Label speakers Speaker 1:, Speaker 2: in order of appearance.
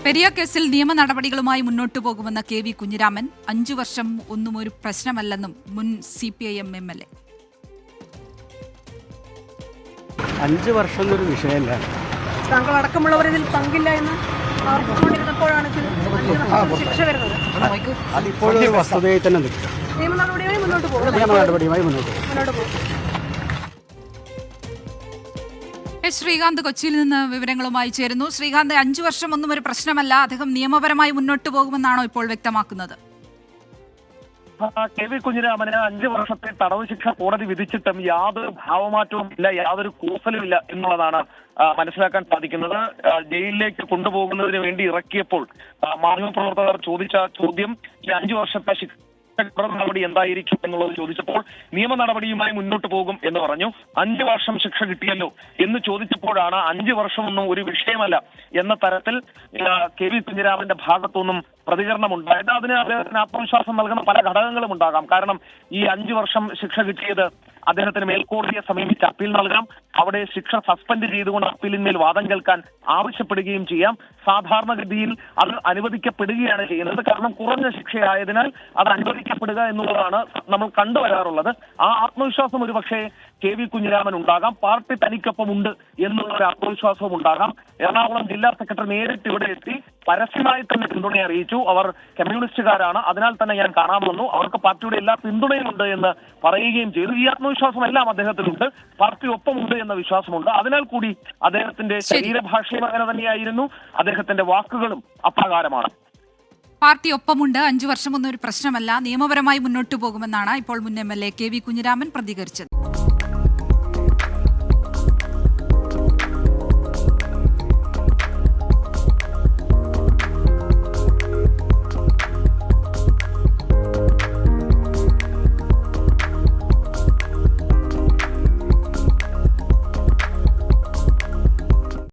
Speaker 1: പെരിയ കേസിൽ നിയമ നടപടികളുമായി മുന്നോട്ടു പോകുമെന്ന കെ.വി. കുഞ്ഞിരാമൻ 5 വർഷം ഒന്നും ഒരു പ്രശ്നമല്ലെന്നും മുൻ CPIM MLA.
Speaker 2: 5 വർഷം എന്നൊരു വിഷയമല്ല.
Speaker 3: താങ്കൾ അടക്കമുള്ളവർ ഇതിൽ പങ്കില്ല എന്ന് ആവർത്തിച്ചുകൊണ്ടിരുന്നപ്പോഴാണ് ശിക്ഷ വരുന്നത്.
Speaker 2: അതിപ്പോഴും ഒരു വസ്തുതയായി തന്നെ നിൽക്കും.
Speaker 3: നിയമ നടപടിയുമായി മുന്നോട്ട് പോകും.
Speaker 1: ശ്രീകാന്ത് കൊച്ചിയിൽ നിന്ന് വിവരങ്ങളുമായി ചേരുന്നു. ശ്രീകാന്ത്, 5 വർഷം ഒന്നും ഒരു പ്രശ്നമല്ല, അദ്ദേഹം നിയമപരമായി മുന്നോട്ട് പോകുമെന്നാണോ ഇപ്പോൾ വ്യക്തമാക്കുന്നത്?
Speaker 4: കെ.വി. കുഞ്ഞിരാമന് 5 വർഷത്തെ തടവ് ശിക്ഷ കോടതി വിധിച്ചിട്ടും യാതൊരു ഭാവമാറ്റവും ഇല്ല, യാതൊരു കൂസലുമില്ല എന്നുള്ളതാണ് മനസ്സിലാക്കാൻ സാധിക്കുന്നത്. ജയിലിലേക്ക് കൊണ്ടുപോകുന്നതിന് വേണ്ടി ഇറക്കിയപ്പോൾ മാധ്യമപ്രവർത്തകർ ചോദിച്ച ചോദ്യം ഈ 5 വർഷത്തെ ശിക്ഷ നടപടി എന്തായിരിക്കും എന്നുള്ളത് ചോദിച്ചപ്പോൾ നിയമ നടപടിയുമായി മുന്നോട്ട് പോകും എന്ന് പറഞ്ഞു. 5 വർഷം ശിക്ഷ കിട്ടിയല്ലോ എന്ന് ചോദിച്ചപ്പോഴാണ് 5 വർഷമൊന്നും ഒരു വിഷയമല്ല എന്ന തരത്തിൽ കെ.വി. കുഞ്ഞിരാമന്റെ ഭാഗത്തൊന്നും പ്രതികരണം ഉണ്ടായത്. അതിന് അദ്ദേഹത്തിന് ആത്മവിശ്വാസം നൽകുന്ന പല ഘടകങ്ങളും ഉണ്ടാകാം. കാരണം ഈ 5 വർഷം ശിക്ഷ കിട്ടിയത് അദ്ദേഹത്തിന് മേൽക്കോടതിയെ സമീപിച്ച് അപ്പീൽ നൽകാം, അവിടെ ശിക്ഷ സസ്പെൻഡ് ചെയ്തുകൊണ്ട് അപ്പീലിന്മേൽ വാദം കേൾക്കാൻ ആവശ്യപ്പെടുകയും ചെയ്യാം. സാധാരണഗതിയിൽ അത് അനുവദിക്കപ്പെടുകയാണ് ചെയ്യുന്നത്. കാരണം കുറഞ്ഞ ശിക്ഷയായതിനാൽ അത് അനുവദിക്കപ്പെടുക എന്നുള്ളതാണ് നമ്മൾ കണ്ടുവരാറുള്ളത്. ആ ആത്മവിശ്വാസം ഒരുപക്ഷെ കെ.വി. കുഞ്ഞിരാമൻ ഉണ്ടാകാം. പാർട്ടി തനിക്കൊപ്പം ഉണ്ട് എന്നുള്ള ഒരു ആത്മവിശ്വാസവും ഉണ്ടാകാം. എറണാകുളം ജില്ലാ സെക്രട്ടറി നേരിട്ട് ഇവിടെ എത്തി പരസ്യമായി തന്നെ പിന്തുണ അറിയിച്ചു. അവർ കമ്മ്യൂണിസ്റ്റുകാരാണ്, അതിനാൽ തന്നെ ഞാൻ കാണാൻ വന്നു, അവർക്ക് പാർട്ടിയുടെ എല്ലാ പിന്തുണയുമുണ്ട് എന്ന് പറയുകയും ചെയ്തു. ഈ ആത്മവിശ്വാസം എല്ലാം അദ്ദേഹത്തിനുണ്ട്, പാർട്ടി ഒപ്പമുണ്ട് എന്ന വിശ്വാസമുണ്ട്. അതിനാൽ കൂടി അദ്ദേഹത്തിന്റെ ശരീരഭാഷയും അങ്ങനെ തന്നെയായിരുന്നു, അദ്ദേഹത്തിന്റെ വാക്കുകളും അപ്രകാരമാണ്.
Speaker 1: പാർട്ടി ഒപ്പമുണ്ട്, 5 വർഷം ഒന്നും ഒരു പ്രശ്നമല്ല, നിയമപരമായി മുന്നോട്ടു പോകുമെന്നാണ് ഇപ്പോൾ മുൻ MLA കെ.വി. കുഞ്ഞിരാമൻ പ്രതികരിച്ചത്.